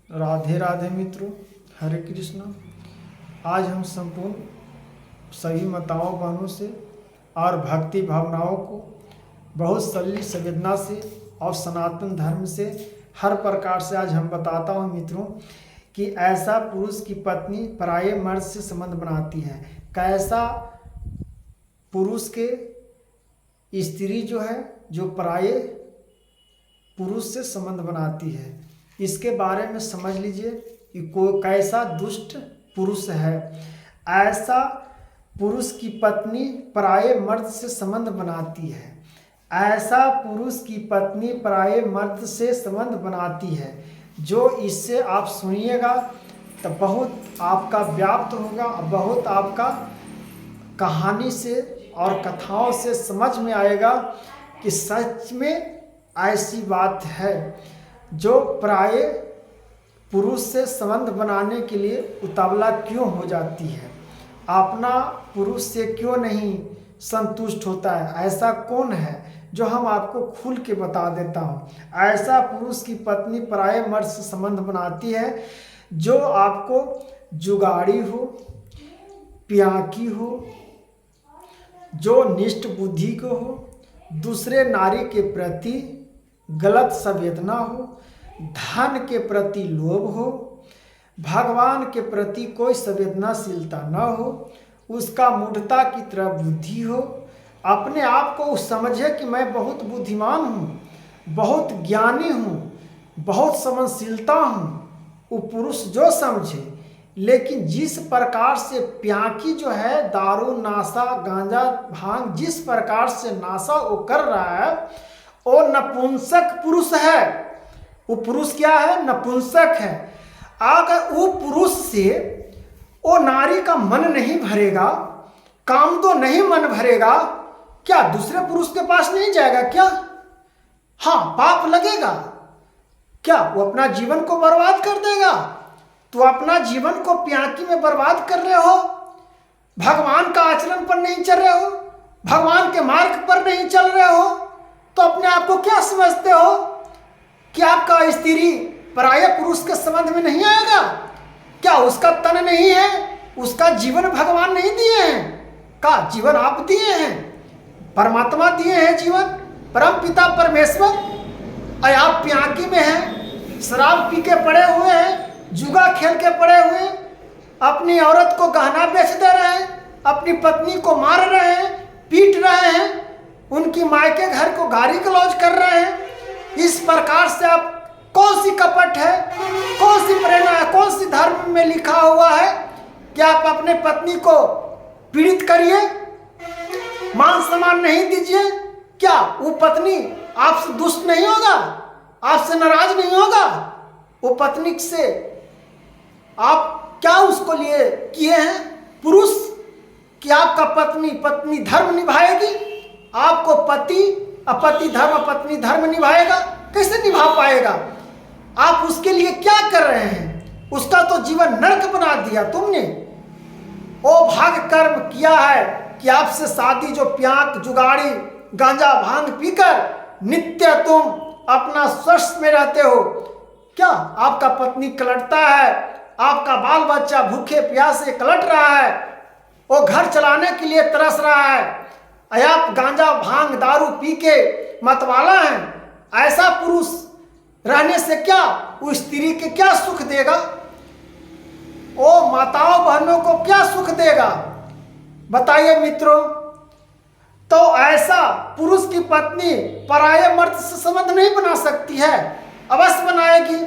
राधे राधे मित्रों, हरे कृष्णा। आज हम संपूर्ण सभी माताओं बहनों से और भक्ति भावनाओं को बहुत सरल संवेदना से और सनातन धर्म से हर प्रकार से आज हम बताता हूँ मित्रों कि ऐसा पुरुष की पत्नी पराये मर्द से संबंध बनाती है, कैसा पुरुष के स्त्री जो है जो पराये पुरुष से संबंध बनाती है। इसके बारे में समझ लीजिए कि कोई कैसा दुष्ट पुरुष है। ऐसा पुरुष की पत्नी पराये मर्द से संबंध बनाती है। ऐसा पुरुष की पत्नी पराये मर्द से संबंध बनाती है। जो इससे आप सुनिएगा तो बहुत आपका व्याप्त होगा, बहुत आपका कहानी से और कथाओं से समझ में आएगा कि सच में ऐसी बात है। जो पराये पुरुष से संबंध बनाने के लिए उतावला क्यों हो जाती है, अपना पुरुष से क्यों नहीं संतुष्ट होता है, ऐसा कौन है जो हम आपको खुल के बता देता हूँ। ऐसा पुरुष की पत्नी पराये मर्द से संबंध बनाती है जो आपको जुगाड़ी हो, पियाकी हो, जो निष्ठ बुद्धि को हो, दूसरे नारी के प्रति गलत संवेदना हो, धन के प्रति लोभ हो, भगवान के प्रति कोई संवेदनाशीलता न हो, उसका मूढ़ता की तरह बुद्धि हो, अपने आप को समझे कि मैं बहुत बुद्धिमान हूँ, बहुत ज्ञानी हूँ, बहुत समझशीलता हूँ, वो पुरुष जो समझे। लेकिन जिस प्रकार से प्याकी जो है दारू नाशा गांजा भांग जिस प्रकार से नाशा वो कर रहा है वो नपुंसक पुरुष है। वो पुरुष क्या है? नपुंसक है। अगर वो पुरुष से वो नारी का मन नहीं भरेगा, काम तो नहीं मन भरेगा, क्या दूसरे पुरुष के पास नहीं जाएगा क्या? हाँ, पाप लगेगा क्या? वो अपना जीवन को बर्बाद कर देगा। तो अपना जीवन को प्याकी में बर्बाद कर रहे हो, भगवान का आचरण पर नहीं चल रहे हो, भगवान के मार्ग पर नहीं चल रहे हो, तो अपने आप को क्या समझते हो कि आपका स्त्री पराये पुरुष के संबंध में नहीं आएगा? क्या उसका तन नहीं है? उसका जीवन भगवान नहीं दिए हैं? का जीवन आप दिए हैं, परमात्मा दिए हैं जीवन, परम पिता परमेश्वर। और आप प्याकी में हैं, शराब पी के पड़े हुए हैं, जुआ खेल के पड़े हुए, अपनी औरत को गहना बेच दे रहे हैं, अपनी पत्नी को मार रहे हैं, पीट रहे हैं, उनकी मायके घर को गाली गलौज कर रहे हैं। इस प्रकार से आप कौन सी कपट है, कौन सी प्रेरणा है, कौन सी धर्म में लिखा हुआ है कि आप अपने पत्नी को पीड़ित करिए, मान सम्मान नहीं दीजिए? क्या वो पत्नी आपसे दुष्ट नहीं होगा, आपसे नाराज नहीं होगा? वो पत्नी से आप क्या उसको लिए किए हैं पुरुष कि आपका पत्नी धर्म निभाएगी? आपको पति अपति धर्म पत्नी धर्म निभाएगा? कैसे निभा पाएगा? आप उसके लिए क्या कर रहे हैं? उसका तो जीवन नरक बना दिया तुमने। ओ भाग कर्म किया है कि आपसे शादी जो प्याक जुगाड़ी गांजा भांग पीकर नित्य तुम अपना स्वस्थ में रहते हो। क्या आपका पत्नी कलटता है, आपका बाल बच्चा भूखे प्यासे कलट रहा है, वो घर चलाने के लिए तरस रहा है, आप गांजा भांग दारू पी के मतवाला हैं। ऐसा पुरुष रहने से क्या वो स्त्री के क्या सुख देगा? ओ माताओं बहनों को क्या सुख देगा? बताइए मित्रों। तो ऐसा पुरुष की पत्नी पराये मर्द से संबंध नहीं बना सकती है? अवश्य बनाएगी।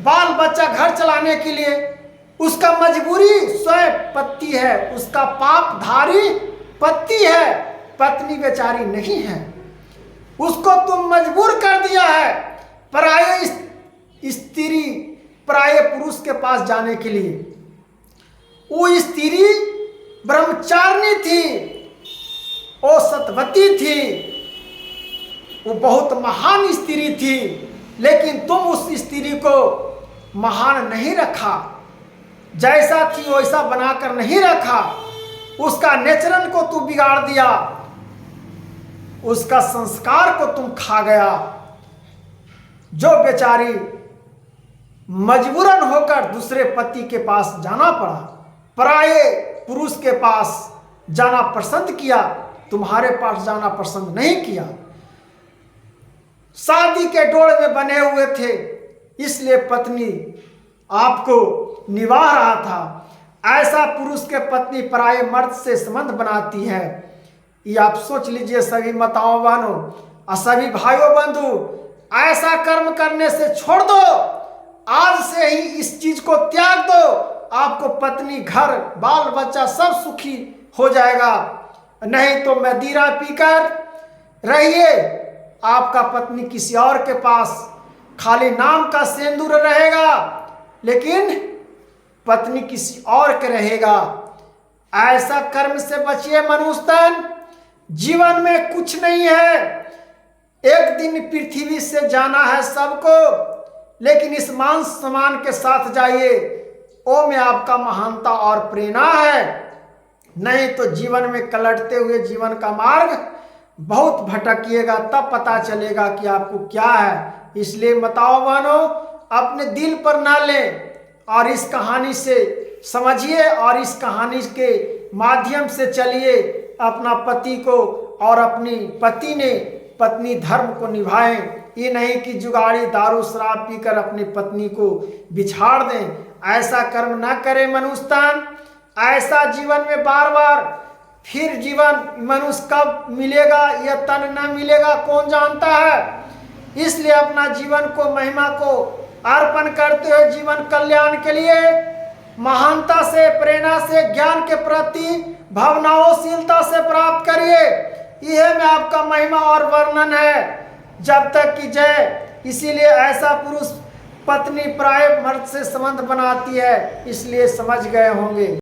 बाल बच्चा घर चलाने के लिए उसका मजबूरी स्वयं पति है, उसका पापधारी पति है, पत्नी बेचारी नहीं है। उसको तुम मजबूर कर दिया है पराये स्त्री पराये पुरुष के पास जाने के लिए। वो स्त्री ब्रह्मचारिणी थी, वो सतवती थी, वो बहुत महान स्त्री थी, लेकिन तुम उस स्त्री को महान नहीं रखा, जैसा थी वैसा बनाकर नहीं रखा, उसका नेचरल को तू बिगाड़ दिया, उसका संस्कार को तुम खा गया। जो बेचारी मजबूरन होकर दूसरे पति के पास जाना पड़ा, पराये पुरुष के पास जाना पसंद किया, तुम्हारे पास जाना पसंद नहीं किया। शादी के डोर में बने हुए थे, इसलिए पत्नी आपको निभा रहा था। ऐसा पुरुष के पत्नी पराये मर्द से संबंध बनाती है, ये आप सोच लीजिए सभी माताओं बहनों और सभी भाइयों बंधु, ऐसा कर्म करने से छोड़ दो। आज से ही इस चीज को त्याग दो, आपको पत्नी, घर, बाल बच्चा सब सुखी हो जाएगा। नहीं तो मदिरा पीकर रहिए, आपका पत्नी किसी और के पास खाली नाम का सिंदूर रहेगा, लेकिन पत्नी किसी और के रहेगा। ऐसा कर्म से बचिए मनुष्य तन, जीवन में कुछ नहीं है। एक दिन पृथ्वी से जाना है सबको, लेकिन इस मान सम्मान के साथ जाइए, ओ में आपका महानता और प्रेरणा है। नहीं तो जीवन में कलटते हुए जीवन का मार्ग बहुत भटकिएगा, तब पता चलेगा कि आपको क्या है। इसलिए माताओं बहनों, अपने दिल पर ना लें और इस कहानी से समझिए और इस कहानी के माध्यम से चलिए। अपना पति को और अपनी पति ने पत्नी धर्म को निभाएं। ये नहीं कि जुगाड़ी दारू शराब पीकर अपनी पत्नी को बिछाड़ दें। ऐसा कर्म ना करें मनुष्य तन। ऐसा जीवन में बार बार फिर जीवन मनुष्य कब मिलेगा, यह तन न मिलेगा, कौन जानता है। इसलिए अपना जीवन को, महिमा को अर्पण करते हुए जीवन कल्याण के लिए महानता से, प्रेरणा से, ज्ञान के प्रति भावनाओंशीलता से प्राप्त करिए। यह में आपका महिमा और वर्णन है जब तक कि जय। इसीलिए ऐसा पुरुष पत्नी पराये मर्द से संबंध बनाती है, इसलिए समझ गए होंगे।